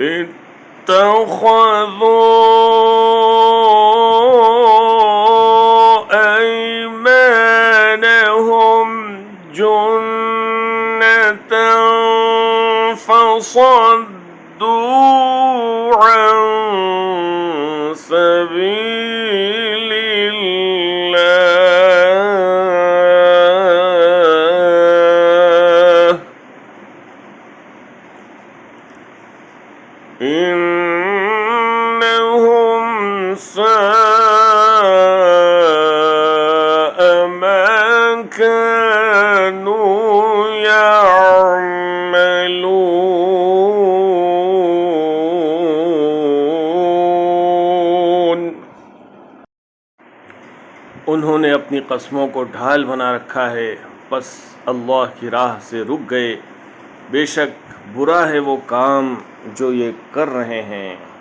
اتخذوا أيمانهم جنة فصدوا عن سبيل الله إنهم ساء ما كانوا يعملون। उन्होंने अपनी कस्मों को ढाल बना रखा है, बस अल्लाह की राह से रुक गए। बेशक बुरा है वो काम जो ये कर रहे हैं।